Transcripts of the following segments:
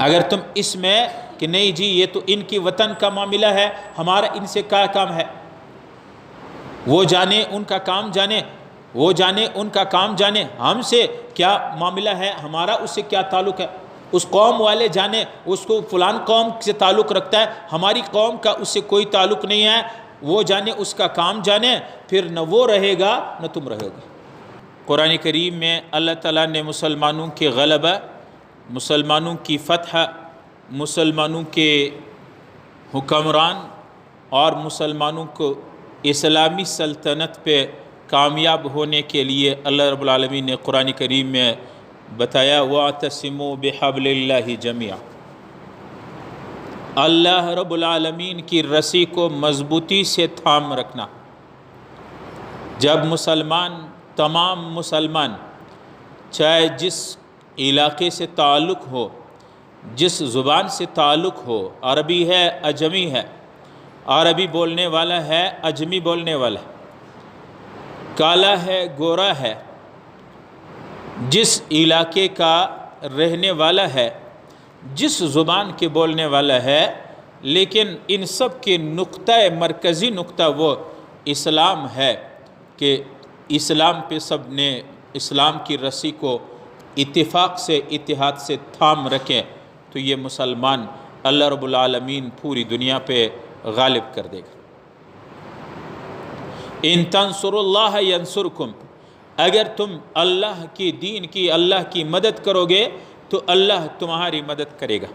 اگر تم اس میں کہ نہیں جی یہ تو ان کی وطن کا معاملہ ہے، ہمارا ان سے کیا کام ہے، وہ جانے ان کا کام جانے، وہ جانے ان کا کام جانے، ہم سے کیا معاملہ ہے، ہمارا اس سے کیا تعلق ہے، اس قوم والے جانے اس کو فلان قوم سے تعلق رکھتا ہے، ہماری قوم کا اس سے کوئی تعلق نہیں ہے، وہ جانے اس کا کام جانے، پھر نہ وہ رہے گا نہ تم رہو گے۔ قرآن کریم میں اللہ تعالیٰ نے مسلمانوں کے غلبہ، مسلمانوں کی فتح، مسلمانوں کے حکمران اور مسلمانوں کو اسلامی سلطنت پہ کامیاب ہونے کے لیے اللہ رب العالمین نے قرآن کریم میں بتایا وَاعْتَصِمُوا بِحَبْلِ اللَّهِ جَمِيعًا، اللہ رب العالمین کی رسی کو مضبوطی سے تھام رکھنا۔ جب مسلمان، تمام مسلمان، چاہے جس علاقے سے تعلق ہو، جس زبان سے تعلق ہو، عربی ہے اجمی ہے، عربی بولنے والا ہے اجمی بولنے والا ہے، کالا ہے گورا ہے، جس علاقے کا رہنے والا ہے، جس زبان کے بولنے والا ہے، لیکن ان سب کے مرکزی نقطہ وہ اسلام ہے کہ اسلام پہ سب نے اسلام کی رسی کو اتفاق سے، اتحاد سے تھام رکھیں، تو یہ مسلمان اللہ رب العالمین پوری دنیا پہ غالب کر دے گا۔ ان تنصروا اللہ ینصرکم، اگر تم اللہ کی دین کی، اللہ کی مدد کرو گے تو اللہ تمہاری مدد کرے گا،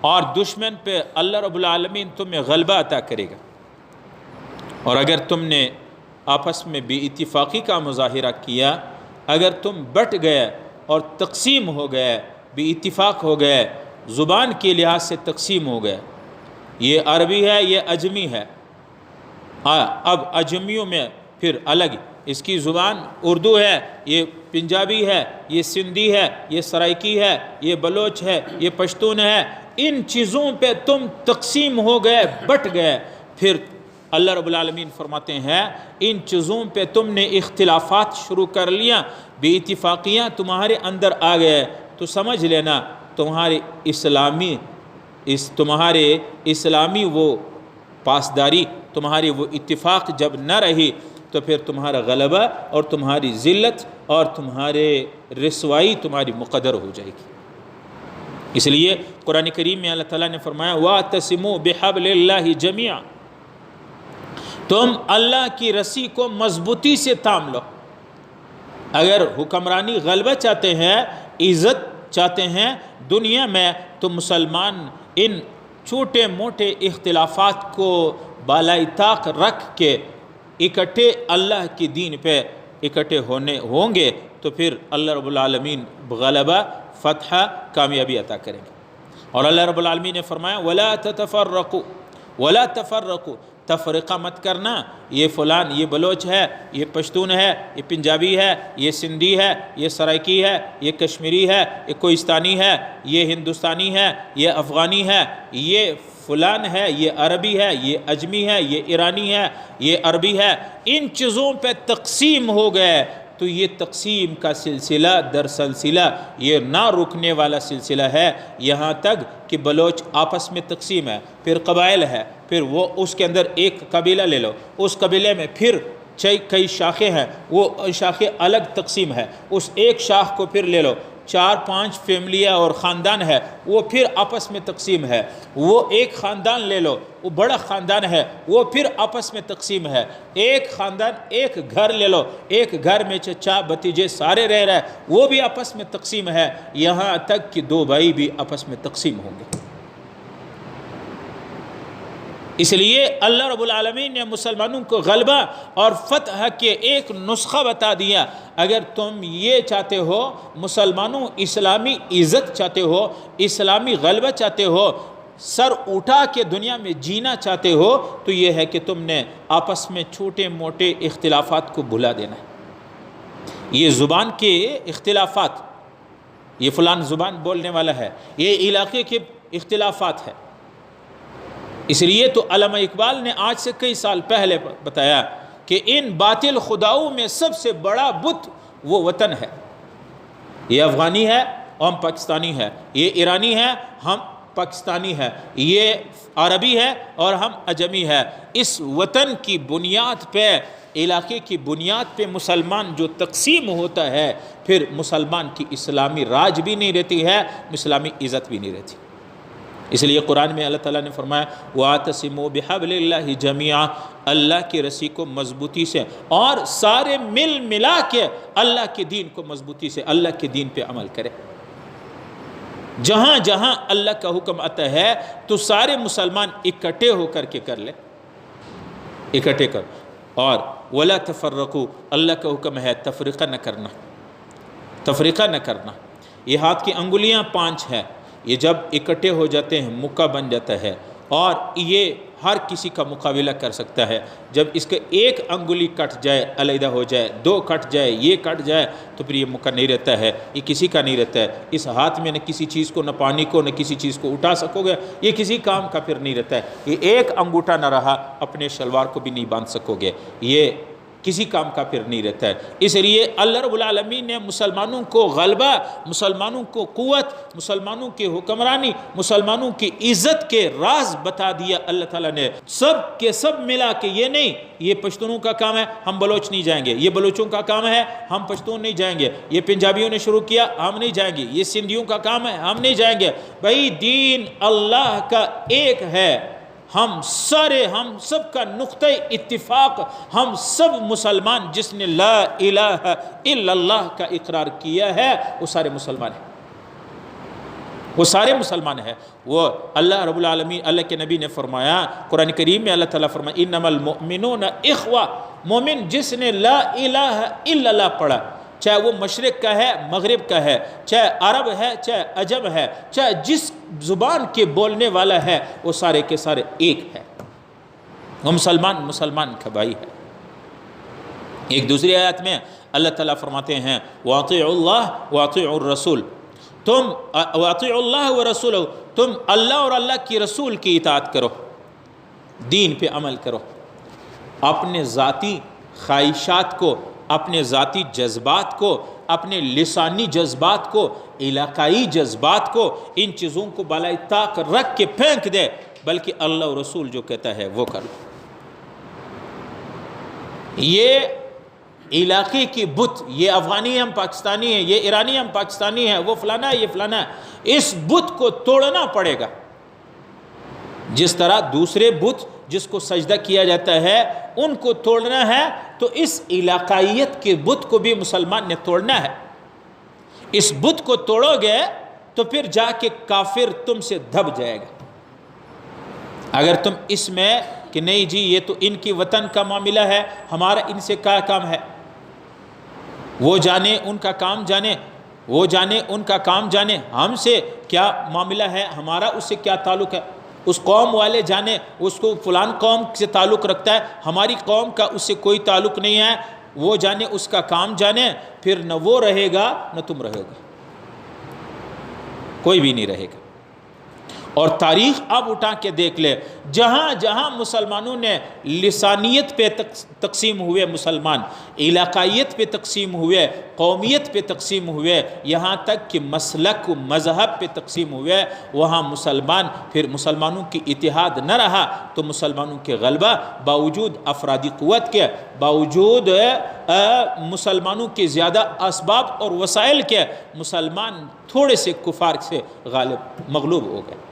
اور دشمن پہ اللہ رب العالمین تمہیں غلبہ عطا کرے گا۔ اور اگر تم نے آپس میں بے اتفاقی کا مظاہرہ کیا، اگر تم بٹ گئے اور تقسیم ہو گئے، بے اتفاق ہو گئے، زبان کے لحاظ سے تقسیم ہو گئے، یہ عربی ہے یہ اجمی ہے، اب اجمیوں میں پھر الگ، اس کی زبان اردو ہے، یہ پنجابی ہے، یہ سندھی ہے، یہ سرائکی ہے، یہ بلوچ ہے، یہ پشتون ہے، ان چیزوں پہ تم تقسیم ہو گئے، بٹ گئے، پھر اللہ رب العالمین فرماتے ہیں ان چیزوں پہ تم نے اختلافات شروع کر لیا، بے اتفاقیاں تمہارے اندر آ گئے، تو سمجھ لینا تمہارے اسلامی وہ پاسداری، تمہاری وہ اتفاق جب نہ رہی تو پھر تمہارا غلبہ اور تمہاری ذلت اور تمہارے رسوائی تمہاری مقدر ہو جائے گی۔ اس لیے قرآن کریم میں اللہ تعالیٰ نے فرمایا وَاعْتَصِمُوا بِحَبْلِ اللَّهِ جَمِيعًا، تم اللہ کی رسی کو مضبوطی سے تھام لو۔ اگر حکمرانی غلبہ چاہتے ہیں، عزت چاہتے ہیں دنیا میں، تو مسلمان ان چھوٹے موٹے اختلافات کو بالائے طاق رکھ کے اکٹھے اللہ کی دین پہ اکٹھے ہوں گے تو پھر اللہ رب العالمین غلبہ، فتح، کامیابی عطا کریں گے۔ اور اللہ رب العالمین نے فرمایا وَلَا تَتَفَرَّقُوا، وَلَا تَفَرَّقُوا، تفرقہ مت کرنا، یہ فلان، یہ بلوچ ہے، یہ پشتون ہے، یہ پنجابی ہے، یہ سندھی ہے، یہ سرائکی ہے، یہ کشمیری ہے، یہ کوہستانی ہے، یہ ہندوستانی ہے، یہ افغانی ہے، یہ فلان ہے، یہ عربی ہے، یہ اجمی ہے، یہ ایرانی ہے، یہ عربی ہے، ان چیزوں پہ تقسیم ہو گئے تو یہ تقسیم کا سلسلہ در سلسلہ یہ نہ رکنے والا سلسلہ ہے، یہاں تک کہ بلوچ آپس میں تقسیم ہے، پھر قبائل ہے، پھر وہ اس کے اندر ایک قبیلہ لے لو، اس قبیلے میں پھر کئی شاخیں ہیں، وہ شاخیں الگ تقسیم ہے، اس ایک شاخ کو پھر لے لو، 4-5 فیملیاں اور خاندان ہے، وہ پھر آپس میں تقسیم ہے، وہ ایک خاندان لے لو، وہ بڑا خاندان ہے، وہ پھر آپس میں تقسیم ہے، ایک خاندان، ایک گھر لے لو، ایک گھر میں چچا بھتیجے سارے رہ رہے، وہ بھی آپس میں تقسیم ہے، یہاں تک کہ 2 بھائی بھی آپس میں تقسیم ہوں گے۔ اس لیے اللہ رب العالمین نے مسلمانوں کو غلبہ اور فتح کے ایک نسخہ بتا دیا۔ اگر تم یہ چاہتے ہو، مسلمانوں اسلامی عزت چاہتے ہو، اسلامی غلبہ چاہتے ہو، سر اٹھا کے دنیا میں جینا چاہتے ہو، تو یہ ہے کہ تم نے آپس میں چھوٹے موٹے اختلافات کو بھلا دینا ہے۔ یہ زبان کے اختلافات، یہ فلان زبان بولنے والا ہے، یہ علاقے کے اختلافات ہے۔ اس لیے تو علامہ اقبال نے آج سے کئی سال پہلے بتایا کہ ان باطل خداؤں میں سب سے بڑا بت وہ وطن ہے، یہ افغانی ہے، اور ہم پاکستانی ہیں، یہ ایرانی ہے ہم پاکستانی ہے، یہ عربی ہے اور ہم اجمی ہے۔ اس وطن کی بنیاد پہ، علاقے کی بنیاد پہ مسلمان جو تقسیم ہوتا ہے، پھر مسلمان کی اسلامی راج بھی نہیں رہتی ہے، اسلامی عزت بھی نہیں رہتی۔ اس لیے قرآن میں اللہ تعالیٰ نے فرمایا وَاعْتَصِمُوا بِحَبْلِ اللَّهِ جَمِيعًا، اللہ کی رسی کو مضبوطی سے اور سارے مل ملا کے اللہ کے دین کو مضبوطی سے، اللہ کے دین پہ عمل کرے۔ جہاں جہاں اللہ کا حکم آتا ہے تو سارے مسلمان اکٹھے ہو کر کے کر لے، اکٹھے کر۔ اور وَلَا تَفَرَّقُوا، اللہ کا حکم ہے تفریقہ نہ کرنا، تفریقہ نہ کرنا۔ یہ ہاتھ کی انگلیاں 5 ہیں، یہ جب اکٹھے ہو جاتے ہیں مکہ بن جاتا ہے، اور یہ ہر کسی کا مقابلہ کر سکتا ہے۔ جب اس کا ایک انگلی کٹ جائے، علیحدہ ہو جائے، 2 کٹ جائے، یہ کٹ جائے، تو پھر یہ مکہ نہیں رہتا ہے، یہ کسی کا نہیں رہتا ہے۔ اس ہاتھ میں نہ کسی چیز کو، نہ پانی کو، نہ کسی چیز کو اٹھا سکو گے، یہ کسی کام کا پھر نہیں رہتا ہے۔ یہ ایک انگوٹھا نہ رہا، اپنے شلوار کو بھی نہیں باندھ سکو گے، یہ کسی کام کا پھر نہیں رہتا ہے۔ اس لیے اللہ رب العالمین نے مسلمانوں کو غلبہ، مسلمانوں کو قوت، مسلمانوں کی حکمرانی، مسلمانوں کی عزت کے راز بتا دیا اللہ تعالیٰ نے۔ سب کے سب ملا کے، یہ نہیں یہ پشتونوں کا کام ہے ہم بلوچ نہیں جائیں گے، یہ بلوچوں کا کام ہے ہم پشتون نہیں جائیں گے، یہ پنجابیوں نے شروع کیا ہم نہیں جائیں گے، یہ سندھیوں کا کام ہے ہم نہیں جائیں گے۔ بھائی دین اللہ کا ایک ہے، ہم سب کا نقطہ اتفاق، ہم سب مسلمان جس نے لا الہ الا اللہ کا اقرار کیا ہے وہ سارے مسلمان ہیں، وہ سارے مسلمان ہیں۔ وہ اللہ رب العالمین، اللہ کے نبی نے فرمایا قرآن کریم میں، اللہ تعالیٰ فرمایا انما المؤمنون اخوہ، مومن جس نے لا الہ الا اللہ پڑھا، چاہے وہ مشرق کا ہے، مغرب کا ہے، چاہے عرب ہے، چاہے عجم ہے، چاہے جس زبان کے بولنے والا ہے، وہ سارے کے سارے ایک ہے، وہ مسلمان کا بھائی ہے۔ ایک دوسری آیت میں اللہ تعالیٰ فرماتے ہیں وَاطِعُوا اللَّهَ وَاطِعُوا الرَّسُولَ، تم وَاطِعُوا اللَّهَ وَرَسُولَهُ، تم اللہ اور اللہ کی رسول کی اطاعت کرو، دین پہ عمل کرو، اپنے ذاتی خواہشات کو، اپنے ذاتی جذبات کو، اپنے لسانی جذبات کو، علاقائی جذبات کو، ان چیزوں کو بالائے طاق رکھ کے پھینک دے، بلکہ اللہ اور رسول جو کہتا ہے وہ کر لو۔ یہ علاقے کی بت، یہ افغانی ہم پاکستانی ہیں، یہ ایرانی ہم پاکستانی ہیں، وہ فلانا ہے، یہ فلانا ہے، اس بت کو توڑنا پڑے گا۔ جس طرح دوسرے بت جس کو سجدہ کیا جاتا ہے ان کو توڑنا ہے، تو اس علاقائیت کے بت کو بھی مسلمان نے توڑنا ہے۔ اس بت کو توڑو گے تو پھر جا کے کافر تم سے دب جائے گا۔ اگر تم اس میں کہ نہیں جی یہ تو ان کی وطن کا معاملہ ہے، ہمارا ان سے کیا کام ہے، وہ جانے ان کا کام جانے، وہ جانے ان کا کام جانے، ہم سے کیا معاملہ ہے، ہمارا اس سے کیا تعلق ہے، اس قوم والے جانے اس کو فلان قوم سے تعلق رکھتا ہے، ہماری قوم کا اس سے کوئی تعلق نہیں ہے، وہ جانے اس کا کام جانے، پھر نہ وہ رہے گا نہ تم رہے گا، کوئی بھی نہیں رہے گا۔ اور تاریخ اب اٹھا کے دیکھ لے، جہاں جہاں مسلمانوں نے لسانیت پہ تقسیم ہوئے، مسلمان علاقائیت پہ تقسیم ہوئے، قومیت پہ تقسیم ہوئے، یہاں تک کہ مسلک و مذہب پہ تقسیم ہوئے، وہاں پھر مسلمانوں کی اتحاد نہ رہا تو مسلمانوں کے غلبہ، باوجود افرادی قوت کے، باوجود مسلمانوں کے زیادہ اسباب اور وسائل کے، مسلمان تھوڑے سے کفار سے مغلوب ہو گئے۔